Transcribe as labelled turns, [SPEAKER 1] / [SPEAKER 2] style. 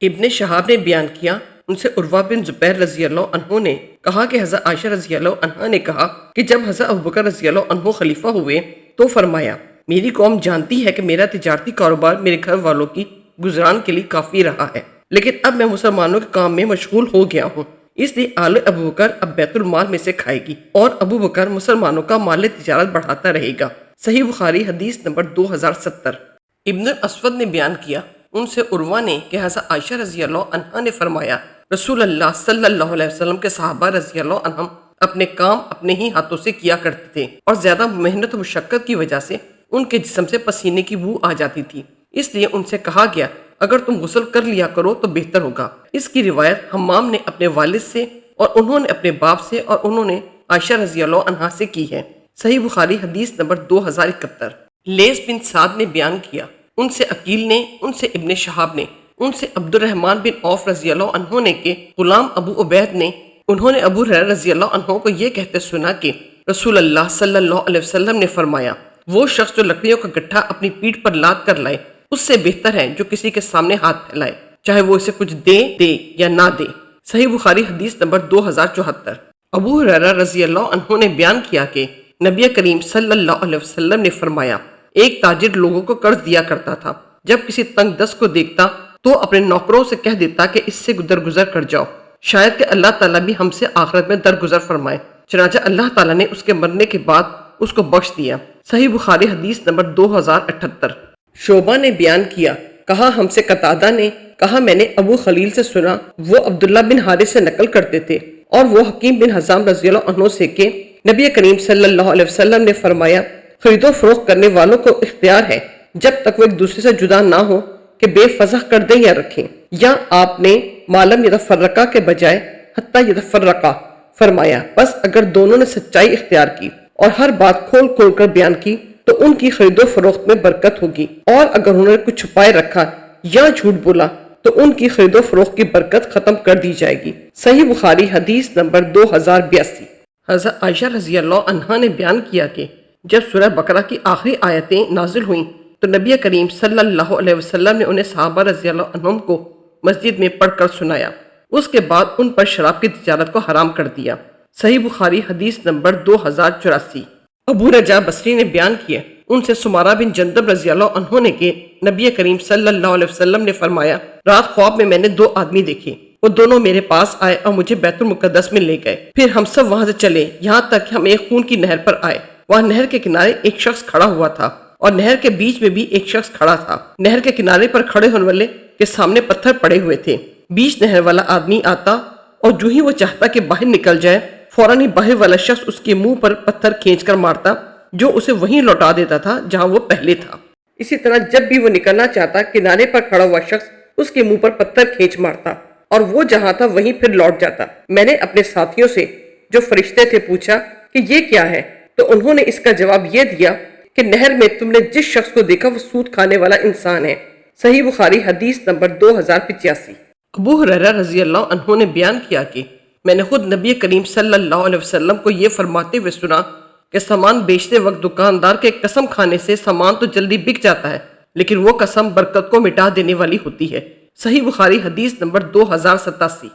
[SPEAKER 1] ابن شہاب نے بیان کیا، ان سے عروہ بن زبیر رضی اللہ عنہ نے کہا کہ حضرت عائشہ رضی اللہ عنہ نے کہا کہ جب حضرت ابوبکر رضی اللہ عنہ خلیفہ ہوئے تو فرمایا، میری قوم جانتی ہے کہ میرا تجارتی کاروبار میرے گھر والوں کی گزران کے لیے کافی رہا ہے، لیکن اب میں مسلمانوں کے کام میں مشغول ہو گیا ہوں، اس لیے آل ابو بکر اب بیت المال میں سے کھائے گی اور ابو بکر مسلمانوں کا مال تجارت بڑھاتا رہے گا۔ صحیح بخاری حدیث نمبر 2070۔ ابن الاسود نے بیان کیا، ان سے عروہ نے کہ حضرت عائشہ رضی اللہ عنہ نے فرمایا، رسول اللہ صلی اللہ علیہ وسلم کے صحابہ رضی اللہ عنہم اپنے کام اپنے ہی ہاتھوں سے کیا کرتے تھے اور زیادہ محنت و مشقت کی وجہ سے ان کے جسم سے پسینے کی بو آ جاتی تھی، اس لیے ان سے کہا گیا اگر تم غسل کر لیا کرو تو بہتر ہوگا۔ اس کی روایت حمام نے اپنے والد سے اور انہوں نے اپنے باپ سے اور انہوں نے عائشہ رضی اللہ عنہا سے کی ہے۔ صحیح بخاری حدیث نمبر 2071۔ لیث بن سعد نے بیان کیا، ان سے عقیل نے، ان سے ابن شہاب نے، ان سے عبد الرحمن بن عوف رضی اللہ عنہ نے کہ غلام ابو عبید نے، انہوں نے ابو ہریرہ رضی اللہ عنہ کو یہ کہتے سنا کہ رسول اللہ صلی اللہ علیہ وسلم نے فرمایا، وہ شخص جو لکڑیوں کا گٹھا اپنی پیٹھ پر لاد کر لائے اس سے بہتر ہے جو کسی کے سامنے ہاتھ پھیلائے، چاہے وہ اسے کچھ دے یا نہ دے۔ صحیح بخاری حدیث نمبر 2074۔ ابو ہریرہ رضی اللہ عنہ نے بیان کیا کہ نبی کریم صلی اللہ علیہ وسلم نے فرمایا، ایک تاجر لوگوں کو قرض دیا کرتا تھا، جب کسی تنگ دست کو دیکھتا تو اپنے نوکروں سے کہہ دیتا کہ اس سے درگزر کر جاؤ، شاید کہ اللہ تعالیٰ بھی ہم سے آخرت میں درگزر فرمائے، چنانچہ اللہ تعالیٰ نے اس کے مرنے کے بعد اس کو بخش دیا۔ صحیح بخاری حدیث نمبر 2078۔ شعبہ نے بیان کیا، کہا ہم سے قتادہ نے کہا میں نے ابو خلیل سے سنا، وہ عبداللہ بن حارث سے نقل کرتے تھے اور وہ حکیم بن حزام رضی اللہ عنہ سے کہ نبی کریم صلی اللہ علیہ وسلم نے فرمایا، خرید و فروخت کرنے والوں کو اختیار ہے جب تک وہ ایک دوسرے سے جدا نہ ہو کہ بے فضح کر دیں یا رکھیں، یا آپ نے معلم یتفرقہ کے بجائے حتی یتفرقہ فرمایا، بس اگر دونوں نے سچائی اختیار کی اور ہر بات کھول کھول کر بیان کی تو ان کی خرید و فروخت میں برکت ہوگی، اور اگر انہوں نے کچھ چھپائے رکھا یا جھوٹ بولا تو ان کی خرید و فروخت کی برکت ختم کر دی جائے گی۔ صحیح بخاری حدیث نمبر 2082۔ حضرت عائشہ رضی اللہ عنہا نے بیان کیا کہ جب سورہ بقرہ کی آخری آیتیں نازل ہوئیں تو نبی کریم صلی اللہ علیہ وسلم نے انہیں صحابہ رضی اللہ عنہم کو مسجد میں پڑھ کر سنایا، اس کے بعد ان پر شراب کی تجارت کو حرام کر دیا۔ صحیح بخاری حدیث نمبر 2084۔ ابو رجاء بصری نے بیان کیا، ان سے سمارہ بن جندب رضی اللہ عنہ نے کہ نبی کریم صلی اللہ علیہ وسلم نے فرمایا، رات خواب میں نے 2 آدمی دیکھے، وہ دونوں میرے پاس آئے اور مجھے بیت المقدس میں لے گئے، پھر ہم سب وہاں سے چلے یہاں تک کہ ہم ایک خون کی نہر پر آئے، وہاں نہر کے کنارے ایک شخص کھڑا ہوا تھا اور نہر کے بیچ میں بھی ایک شخص کھڑا تھا، نہر کے کنارے پر کھڑے ہونے والے کے سامنے پتھر پڑے ہوئے تھے، بیچ نہر والا آدمی آتا اور جو ہی وہ چاہتا کہ باہر نکل جائے فوراً ہی باہر والا شخص اس کے منہ پر پتھر کھینچ کر مارتا جو اسے وہیں لوٹا دیتا تھا جہاں وہ پہلے تھا۔ اسی طرح جب بھی وہ نکلنا چاہتا کنارے پر کھڑا ہوا شخص اس کے منہ پر پتھر کھینچ مارتا اور وہ جہاں تھا وہیں پھر لوٹ جاتا۔ میں نے اپنے ساتھیوں سے جو فرشتے تھے پوچھا کہ یہ کیا ہے، تو انہوں نے اس کا جواب یہ دیا کہ نہر میں تم نے جس شخص کو دیکھا وہ سود کھانے والا انسان ہے۔ صحیح بخاری حدیث نمبر 2085۔ ابو ہریرہ رضی اللہ عنہ نے بیان کیا کہ میں نے خود نبی کریم صلی اللہ علیہ وسلم کو یہ فرماتے ہوئے سنا کہ سامان بیچتے وقت دکاندار کے قسم کھانے سے سامان تو جلدی بک جاتا ہے، لیکن وہ قسم برکت کو مٹا دینے والی ہوتی ہے۔ صحیح بخاری حدیث نمبر 2087۔